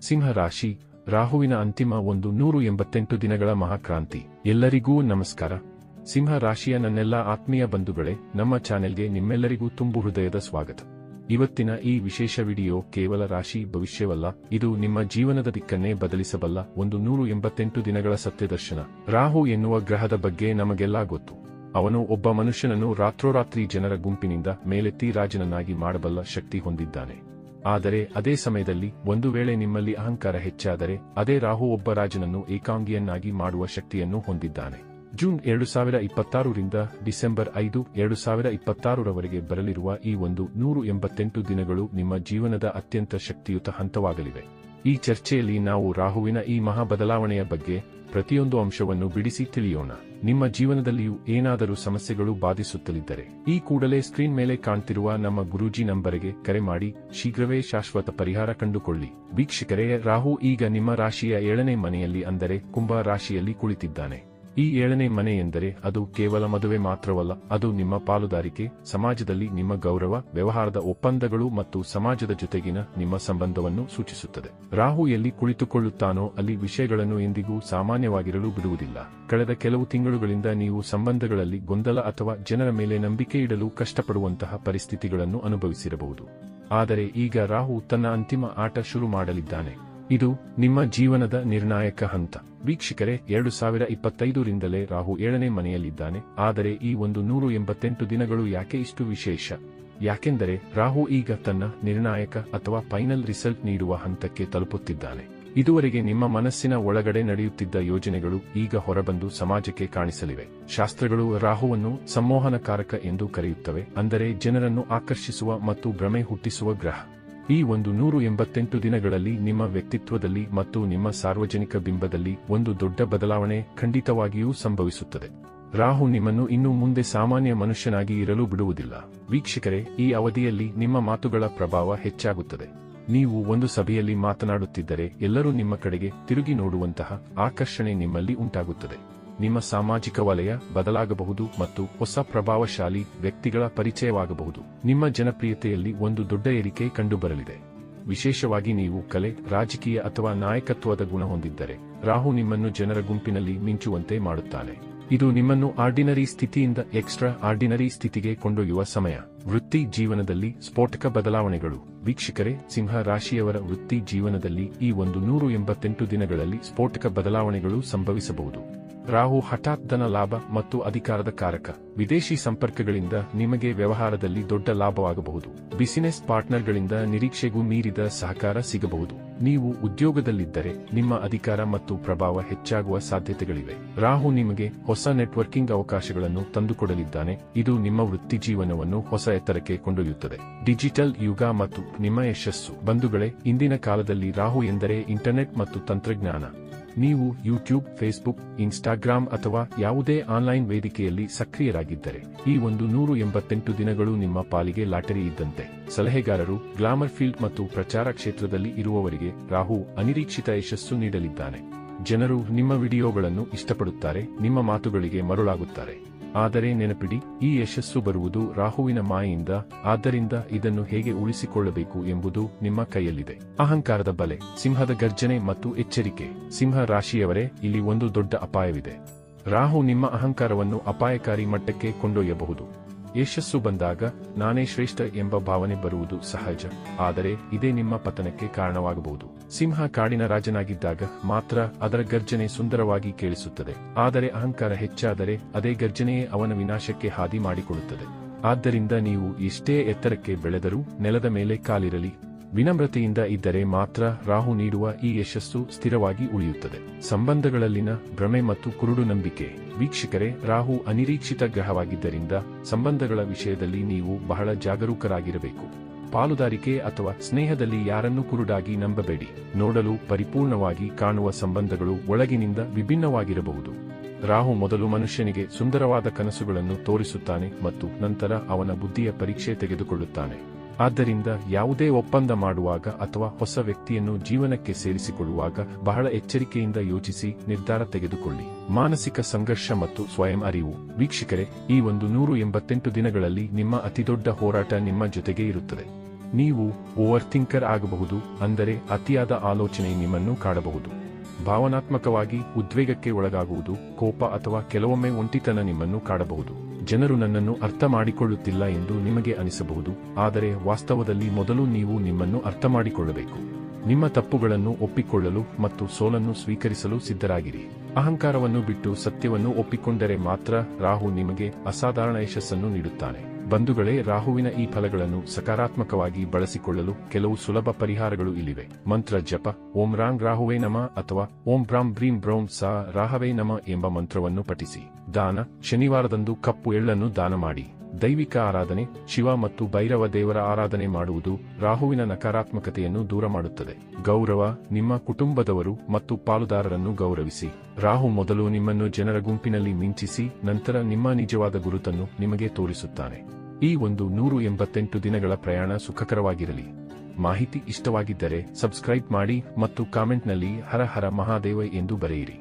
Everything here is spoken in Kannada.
ಸಿಂಹ ರಾಶಿ, ರಾಹುವಿನ ಅಂತಿಮ 188 ದಿನಗಳ ಮಹಾಕ್ರಾಂತಿ. ಎಲ್ಲರಿಗೂ ನಮಸ್ಕಾರ. ಸಿಂಹ ರಾಶಿಯ ನನ್ನೆಲ್ಲ ಆತ್ಮೀಯ ಬಂಧುಗಳೇ, ನಮ್ಮ ಚಾನೆಲ್ಗೆ ನಿಮ್ಮೆಲ್ಲರಿಗೂ ತುಂಬು ಹೃದಯದ ಸ್ವಾಗತ. ಇವತ್ತಿನ ಈ ವಿಶೇಷ ವಿಡಿಯೋ ಕೇವಲ ರಾಶಿ ಭವಿಷ್ಯವಲ್ಲ, ಇದು ನಿಮ್ಮ ಜೀವನದ ದಿಕ್ಕನ್ನೇ ಬದಲಿಸಬಲ್ಲ 188 ದಿನಗಳ ಸತ್ಯದರ್ಶನ. ರಾಹು ಎನ್ನುವ ಗ್ರಹದ ಬಗ್ಗೆ ನಮಗೆಲ್ಲ ಗೊತ್ತು. ಅವನು ಒಬ್ಬ ಮನುಷ್ಯನನ್ನು ರಾತ್ರೋರಾತ್ರಿ ಜನರ ಗುಂಪಿನಿಂದ ಮೇಲೆತ್ತಿ ರಾಜನನ್ನಾಗಿ ಮಾಡಬಲ್ಲ ಶಕ್ತಿ ಹೊಂದಿದ್ದಾನೆ. ಆದರೆ ಅದೇ ಸಮಯದಲ್ಲಿ ಒಂದು ವೇಳೆ ನಿಮ್ಮಲ್ಲಿ ಅಹಂಕಾರ ಹೆಚ್ಚಾದರೆ ಅದೇ ರಾಹು ಒಬ್ಬ ರಾಜನನ್ನು ಏಕಾಂಗಿಯನ್ನಾಗಿ ಮಾಡುವ ಶಕ್ತಿಯನ್ನು ಹೊಂದಿದ್ದಾನೆ. ಜೂನ್ 2026 ರಿಂದ ಡಿಸೆಂಬರ್ 5, 2026 ರವರೆಗೆ ಬರಲಿರುವ ಈ 188 ದಿನಗಳು ನಿಮ್ಮ ಜೀವನದ ಅತ್ಯಂತ ಶಕ್ತಿಯುತ ಹಂತವಾಗಲಿವೆ. ಈ ಚರ್ಚೆಯಲ್ಲಿ ನಾವು ರಾಹುವಿನ ಈ ಮಹಾ ಬದಲಾವಣೆಯ ಬಗ್ಗೆ ಪ್ರತಿಯೊಂದು ಅಂಶವನ್ನು ಬಿಡಿಸಿ ತಿಳಿಯೋಣ. ನಿಮ್ಮ ಜೀವನದಲ್ಲಿಯೂ ಏನಾದರೂ ಸಮಸ್ಯೆಗಳು ಬಾಧಿಸುತ್ತಲಿದ್ದರೆ ಈ ಕೂಡಲೇ ಸ್ಕ್ರೀನ್ ಮೇಲೆ ಕಾಣ್ತಿರುವ ನಮ್ಮ ಗುರೂಜಿ ನಂಬರಿಗೆ ಕರೆ ಮಾಡಿ ಶೀಘ್ರವೇ ಶಾಶ್ವತ ಪರಿಹಾರ ಕಂಡುಕೊಳ್ಳಿ. ವೀಕ್ಷಕರೇ, ರಾಹು ಈಗ ನಿಮ್ಮ ರಾಶಿಯ 7ನೇ ಮನೆಯಲ್ಲಿ, ಅಂದರೆ ಕುಂಭ ರಾಶಿಯಲ್ಲಿ ಕುಳಿತಿದ್ದಾನೆ. ಈ 7ನೇ ಮನೆ ಎಂದರೆ ಅದು ಕೇವಲ ಮದುವೆ ಮಾತ್ರವಲ್ಲ, ಅದು ನಿಮ್ಮ ಪಾಲುದಾರಿಕೆ, ಸಮಾಜದಲ್ಲಿ ನಿಮ್ಮ ಗೌರವ, ವ್ಯವಹಾರದ ಒಪ್ಪಂದಗಳು ಮತ್ತು ಸಮಾಜದ ಜೊತೆಗಿನ ನಿಮ್ಮ ಸಂಬಂಧವನ್ನು ಸೂಚಿಸುತ್ತದೆ. ರಾಹು ಎಲ್ಲಿ ಕುಳಿತುಕೊಳ್ಳುತ್ತಾನೋ ಅಲ್ಲಿ ವಿಷಯಗಳನ್ನು ಎಂದಿಗೂ ಸಾಮಾನ್ಯವಾಗಿರಲು ಬಿಡುವುದಿಲ್ಲ. ಕಳೆದ ಕೆಲವು ತಿಂಗಳುಗಳಿಂದ ನೀವು ಸಂಬಂಧಗಳಲ್ಲಿ ಗೊಂದಲ ಅಥವಾ ಜನರ ಮೇಲೆ ನಂಬಿಕೆ ಇಡಲು ಕಷ್ಟಪಡುವಂತಹ ಪರಿಸ್ಥಿತಿಗಳನ್ನು ಅನುಭವಿಸಿರಬಹುದು. ಆದರೆ ಈಗ ರಾಹು ತನ್ನ ಅಂತಿಮ ಆಟ ಶುರು ಮಾಡಲಿದ್ದಾನೆ. ಇದು ನಿಮ್ಮ ಜೀವನದ ನಿರ್ಣಾಯಕ ಹಂತ. ವೀಕ್ಷಕರೇ, 2025 ರಿಂದಲೇ ರಾಹು 7ನೇ ಮನೆಯಲ್ಲಿದ್ದಾನೆ. ಆದರೆ ಈ 188 ದಿನಗಳು ಯಾಕೆ ಇಷ್ಟು ವಿಶೇಷ? ಯಾಕೆಂದರೆ ರಾಹು ಈಗ ತನ್ನ ನಿರ್ಣಾಯಕ ಅಥವಾ ಫೈನಲ್ ರಿಸಲ್ಟ್ ನೀಡುವ ಹಂತಕ್ಕೆ ತಲುಪುತ್ತಿದ್ದಾನೆ. ಇದುವರೆಗೆ ನಿಮ್ಮ ಮನಸ್ಸಿನ ಒಳಗಡೆ ನಡೆಯುತ್ತಿದ್ದ ಯೋಜನೆಗಳು ಈಗ ಹೊರಬಂದು ಸಮಾಜಕ್ಕೆ ಕಾಣಿಸಲಿವೆ. ಶಾಸ್ತ್ರಗಳು ರಾಹುವನ್ನು ಸಂಮೋಹನಕಾರಕ ಎಂದು ಕರೆಯುತ್ತವೆ, ಅಂದರೆ ಜನರನ್ನು ಆಕರ್ಷಿಸುವ ಮತ್ತು ಭ್ರಮೆ ಹುಟ್ಟಿಸುವ ಗ್ರಹ. ಈ 188 ದಿನಗಳಲ್ಲಿ ನಿಮ್ಮ ವ್ಯಕ್ತಿತ್ವದಲ್ಲಿ ಮತ್ತು ನಿಮ್ಮ ಸಾರ್ವಜನಿಕ ಬಿಂಬದಲ್ಲಿ ಒಂದು ದೊಡ್ಡ ಬದಲಾವಣೆ ಖಂಡಿತವಾಗಿಯೂ ಸಂಭವಿಸುತ್ತದೆ. ರಾಹು ನಿಮ್ಮನ್ನು ಇನ್ನು ಮುಂದೆ ಸಾಮಾನ್ಯ ಮನುಷ್ಯನಾಗಿ ಇರಲು ಬಿಡುವುದಿಲ್ಲ. ವೀಕ್ಷಕರೇ, ಈ ಅವಧಿಯಲ್ಲಿ ನಿಮ್ಮ ಮಾತುಗಳ ಪ್ರಭಾವ ಹೆಚ್ಚಾಗುತ್ತದೆ. ನೀವು ಒಂದು ಸಭೆಯಲ್ಲಿ ಮಾತನಾಡುತ್ತಿದ್ದರೆ ಎಲ್ಲರೂ ನಿಮ್ಮ ಕಡೆಗೆ ತಿರುಗಿ ನೋಡುವಂತಹ ಆಕರ್ಷಣೆ ನಿಮ್ಮಲ್ಲಿ ಉಂಟಾಗುತ್ತದೆ. ನಿಮ್ಮ ಸಾಮಾಜಿಕ ವಲಯ ಬದಲಾಗಬಹುದು ಮತ್ತು ಹೊಸ ಪ್ರಭಾವಶಾಲಿ ವ್ಯಕ್ತಿಗಳ ಪರಿಚಯವಾಗಬಹುದು. ನಿಮ್ಮ ಜನಪ್ರಿಯತೆಯಲ್ಲಿ ಒಂದು ದೊಡ್ಡ ಏರಿಕೆ ಕಂಡುಬರಲಿದೆ. ವಿಶೇಷವಾಗಿ ನೀವು ಕಲೆ, ರಾಜಕೀಯ ಅಥವಾ ನಾಯಕತ್ವದ ಗುಣ ಹೊಂದಿದ್ದರೆ ರಾಹು ನಿಮ್ಮನ್ನು ಜನರ ಗುಂಪಿನಲ್ಲಿ ಮಿಂಚುವಂತೆ ಮಾಡುತ್ತಾನೆ. ಇದು ನಿಮ್ಮನ್ನು ಆರ್ಡಿನರಿ ಸ್ಥಿತಿಯಿಂದ ಎಕ್ಸ್ಟ್ರಾ ಆರ್ಡಿನರಿ ಸ್ಥಿತಿಗೆ ಕೊಂಡೊಯ್ಯುವ ಸಮಯ. ವೃತ್ತಿ ಜೀವನದಲ್ಲಿ ಸ್ಫೋಟಕ ಬದಲಾವಣೆಗಳು. ವೀಕ್ಷಕರೇ, ಸಿಂಹ ರಾಶಿಯವರ ವೃತ್ತಿ ಜೀವನದಲ್ಲಿ ಈ 188 ದಿನಗಳಲ್ಲಿ ಸ್ಫೋಟಕ ಬದಲಾವಣೆಗಳು ಸಂಭವಿಸಬಹುದು. ರಾಹು ಹಠಾತ್ ಧನ ಲಾಭ ಮತ್ತು ಅಧಿಕಾರದ ಕಾರಕ. ವಿದೇಶಿ ಸಂಪರ್ಕಗಳಿಂದ ನಿಮಗೆ ವ್ಯವಹಾರದಲ್ಲಿ ದೊಡ್ಡ ಲಾಭವಾಗಬಹುದು. ಬಿಸಿನೆಸ್ ಪಾರ್ಟ್ನರ್ಗಳಿಂದ ನಿರೀಕ್ಷೆಗೂ ಮೀರಿದ ಸಹಕಾರ ಸಿಗಬಹುದು. ನೀವು ಉದ್ಯೋಗದಲ್ಲಿದ್ದರೆ ನಿಮ್ಮ ಅಧಿಕಾರ ಮತ್ತು ಪ್ರಭಾವ ಹೆಚ್ಚಾಗುವ ಸಾಧ್ಯತೆಗಳಿವೆ. ರಾಹು ನಿಮಗೆ ಹೊಸ ನೆಟ್ವರ್ಕಿಂಗ್ ಅವಕಾಶಗಳನ್ನು ತಂದುಕೊಡಲಿದ್ದಾನೆ. ಇದು ನಿಮ್ಮ ವೃತ್ತಿ ಜೀವನವನ್ನು ಹೊಸ ಎತ್ತರಕ್ಕೆ ಕೊಂಡೊಯ್ಯುತ್ತದೆ. ಡಿಜಿಟಲ್ ಯುಗ ಮತ್ತು ನಿಮ್ಮ ಯಶಸ್ಸು. ಬಂಧುಗಳೇ, ಇಂದಿನ ಕಾಲದಲ್ಲಿ ರಾಹು ಎಂದರೆ ಇಂಟರ್ನೆಟ್ ಮತ್ತು ತಂತ್ರಜ್ಞಾನ. ನೀವು ಯೂಟ್ಯೂಬ್, ಫೇಸ್ಬುಕ್, ಇನ್ಸ್ಟಾಗ್ರಾಮ್ ಅಥವಾ ಯಾವುದೇ ಆನ್ಲೈನ್ ವೇದಿಕೆಯಲ್ಲಿ ಸಕ್ರಿಯರಾಗಿದ್ದರೆ ಈ 188 ದಿನಗಳು ನಿಮ್ಮ ಪಾಲಿಗೆ ಲಾಟರಿ ಇದ್ದಂತೆ. ಸಲಹೆಗಾರರು, ಗ್ಲಾಮರ್ ಫೀಲ್ಡ್ ಮತ್ತು ಪ್ರಚಾರ ಕ್ಷೇತ್ರದಲ್ಲಿ ಇರುವವರಿಗೆ ರಾಹು ಅನಿರೀಕ್ಷಿತ ಯಶಸ್ಸು ನೀಡಲಿದ್ದಾನೆ. ಜನರು ನಿಮ್ಮ ವಿಡಿಯೋಗಳನ್ನು ಇಷ್ಟಪಡುತ್ತಾರೆ, ನಿಮ್ಮ ಮಾತುಗಳಿಗೆ ಮರುಳಾಗುತ್ತಾರೆ. ಆದರೆ ನೆನಪಿಡಿ, ಈ ಯಶಸ್ಸು ಬರುವುದು ರಾಹುವಿನ ಮಾಯೆಯಿಂದ. ಆದ್ದರಿಂದ ಇದನ್ನು ಹೇಗೆ ಉಳಿಸಿಕೊಳ್ಳಬೇಕು ಎಂಬುದು ನಿಮ್ಮ ಕೈಯಲ್ಲಿದೆ. ಅಹಂಕಾರದ ಬಲೆ, ಸಿಂಹದ ಗರ್ಜನೆ ಮತ್ತು ಎಚ್ಚರಿಕೆ. ಸಿಂಹ ರಾಶಿಯವರೇ, ಇಲ್ಲಿ ಒಂದು ದೊಡ್ಡ ಅಪಾಯವಿದೆ. ರಾಹು ನಿಮ್ಮ ಅಹಂಕಾರವನ್ನು ಅಪಾಯಕಾರಿ ಮಟ್ಟಕ್ಕೆ ಕೊಂಡೊಯ್ಯಬಹುದು. ಯಶಸ್ಸು ಬಂದಾಗ ನಾನೇ ಶ್ರೇಷ್ಠ ಎಂಬ ಭಾವನೆ ಬರುವುದು ಸಹಜ, ಆದರೆ ಇದೇ ನಿಮ್ಮ ಪತನಕ್ಕೆ ಕಾರಣವಾಗಬಹುದು. ಸಿಂಹ ಕಾಡಿನ ರಾಜನಾಗಿದ್ದಾಗ ಮಾತ್ರ ಅದರ ಗರ್ಜನೆ ಸುಂದರವಾಗಿ ಕೇಳಿಸುತ್ತದೆ. ಆದರೆ ಅಹಂಕಾರ ಹೆಚ್ಚಾದರೆ ಅದೇ ಗರ್ಜನೆಯೇ ಅವನ ವಿನಾಶಕ್ಕೆ ಹಾದಿ ಮಾಡಿಕೊಡುತ್ತದೆ. ಆದ್ದರಿಂದ ನೀವು ಎಷ್ಟೇ ಎತ್ತರಕ್ಕೆ ಬೆಳೆದರೂ ನೆಲದ ಮೇಲೆ ಕಾಲಿರಲಿ. ವಿನಮ್ರತೆಯಿಂದ ಇದ್ದರೆ ಮಾತ್ರ ರಾಹು ನೀಡುವ ಈ ಯಶಸ್ಸು ಸ್ಥಿರವಾಗಿ ಉಳಿಯುತ್ತದೆ. ಸಂಬಂಧಗಳಲ್ಲಿನ ಭ್ರಮೆ ಮತ್ತು ಕುರುಡು ನಂಬಿಕೆ. ವೀಕ್ಷಕರೇ, ರಾಹು ಅನಿರೀಕ್ಷಿತ ಗ್ರಹವಾಗಿದ್ದರಿಂದ ಸಂಬಂಧಗಳ ವಿಷಯದಲ್ಲಿ ನೀವು ಬಹಳ ಜಾಗರೂಕರಾಗಿರಬೇಕು. ಪಾಲುದಾರಿಕೆ ಅಥವಾ ಸ್ನೇಹದಲ್ಲಿ ಯಾರನ್ನೂ ಕುರುಡಾಗಿ ನಂಬಬೇಡಿ. ನೋಡಲು ಪರಿಪೂರ್ಣವಾಗಿ ಕಾಣುವ ಸಂಬಂಧಗಳು ಒಳಗಿನಿಂದ ವಿಭಿನ್ನವಾಗಿರಬಹುದು. ರಾಹು ಮೊದಲು ಮನುಷ್ಯನಿಗೆ ಸುಂದರವಾದ ಕನಸುಗಳನ್ನು ತೋರಿಸುತ್ತಾನೆ ಮತ್ತು ನಂತರ ಅವನ ಬುದ್ಧಿಯ ಪರೀಕ್ಷೆ ತೆಗೆದುಕೊಳ್ಳುತ್ತಾನೆ. ಆದ್ದರಿಂದ ಯಾವುದೇ ಒಪ್ಪಂದ ಮಾಡುವಾಗ ಅಥವಾ ಹೊಸ ವ್ಯಕ್ತಿಯನ್ನು ಜೀವನಕ್ಕೆ ಸೇರಿಸಿಕೊಳ್ಳುವಾಗ ಬಹಳ ಎಚ್ಚರಿಕೆಯಿಂದ ಯೋಚಿಸಿ ನಿರ್ಧಾರ ತೆಗೆದುಕೊಳ್ಳಿ. ಮಾನಸಿಕ ಸಂಘರ್ಷ ಮತ್ತು ಸ್ವಯಂ ಅರಿವು. ವೀಕ್ಷಕರೇ, ಈ 188 ದಿನಗಳಲ್ಲಿ ನಿಮ್ಮ ಅತಿದೊಡ್ಡ ಹೋರಾಟ ನಿಮ್ಮ ಜೊತೆಗೆ ಇರುತ್ತದೆ. ನೀವು ಓವರ್ ಥಿಂಕರ್ ಆಗಬಹುದು, ಅಂದರೆ ಅತಿಯಾದ ಆಲೋಚನೆ ನಿಮ್ಮನ್ನು ಕಾಡಬಹುದು. ಭಾವನಾತ್ಮಕವಾಗಿ ಉದ್ವೇಗಕ್ಕೆ ಒಳಗಾಗುವುದು, ಕೋಪ ಅಥವಾ ಕೆಲವೊಮ್ಮೆ ಒಂಟಿತನ ನಿಮ್ಮನ್ನು ಕಾಡಬಹುದು. ಜನರು ನನ್ನನ್ನು ಅರ್ಥ ಮಾಡಿಕೊಳ್ಳುತ್ತಿಲ್ಲ ಎಂದು ನಿಮಗೆ ಅನಿಸಬಹುದು, ಆದರೆ ವಾಸ್ತವದಲ್ಲಿ ಮೊದಲು ನೀವು ನಿಮ್ಮನ್ನು ಅರ್ಥಮಾಡಿಕೊಳ್ಳಬೇಕು. ನಿಮ್ಮ ತಪ್ಪುಗಳನ್ನು ಒಪ್ಪಿಕೊಳ್ಳಲು ಮತ್ತು ಸೋಲನ್ನು ಸ್ವೀಕರಿಸಲು ಸಿದ್ಧರಾಗಿರಿ. ಅಹಂಕಾರವನ್ನು ಬಿಟ್ಟು ಸತ್ಯವನ್ನು ಒಪ್ಪಿಕೊಂಡರೆ ಮಾತ್ರ ರಾಹು ನಿಮಗೆ ಅಸಾಧಾರಣ ಯಶಸ್ಸನ್ನು ನೀಡುತ್ತಾನೆ. ಬಂಧುಗಳೇ, ರಾಹುವಿನ ಈ ಫಲಗಳನ್ನು ಸಕಾರಾತ್ಮಕವಾಗಿ ಬಳಸಿಕೊಳ್ಳಲು ಕೆಲವು ಸುಲಭ ಪರಿಹಾರಗಳು ಇಲ್ಲಿವೆ. ಮಂತ್ರ ಜಪ: ಓಂ ರಾಂಗ್ ರಾಹುವೇ ನಮಃ ಅಥವಾ ಓಂ ಬ್ರಾಂ ಬ್ರೀಂ ಬ್ರೌಂ ಸಾ ರಾಹವೇ ನಮಃ ಎಂಬ ಮಂತ್ರವನ್ನು ಪಠಿಸಿ. ದಾನ: ಶನಿವಾರದಂದು ಕಪ್ಪು ಎಳ್ಳನ್ನು ದಾನ ಮಾಡಿ. ದೈವಿಕ ಆರಾಧನೆ: ಶಿವ ಮತ್ತು ಭೈರವ ದೇವರ ಆರಾಧನೆ ಮಾಡುವುದು ರಾಹುವಿನ ನಕಾರಾತ್ಮಕತೆಯನ್ನು ದೂರ ಮಾಡುತ್ತದೆ. ಗೌರವ: ನಿಮ್ಮ ಕುಟುಂಬದವರು ಮತ್ತು ಪಾಲುದಾರರನ್ನು ಗೌರವಿಸಿ. ರಾಹು ಮೊದಲು ನಿಮ್ಮನ್ನು ಜನರ ಗುಂಪಿನಲ್ಲಿ ಮಿಂಚಿಸಿ, ನಂತರ ನಿಮ್ಮ ನಿಜವಾದ ಗುರುತನ್ನು ನಿಮಗೆ ತೋರಿಸುತ್ತಾನೆ. ಈ 188 ದಿನಗಳ ಪ್ರಯಾಣ ಸುಖಕರವಾಗಿರಲಿ. ಮಾಹಿತಿ ಇಷ್ಟವಾಗಿದ್ದರೆ ಸಬ್ಸ್ಕ್ರೈಬ್ ಮಾಡಿ ಮತ್ತು ಕಾಮೆಂಟ್ನಲ್ಲಿ ಹರ ಹರ ಮಹಾದೇವ ಎಂದು ಬರೆಯಿರಿ.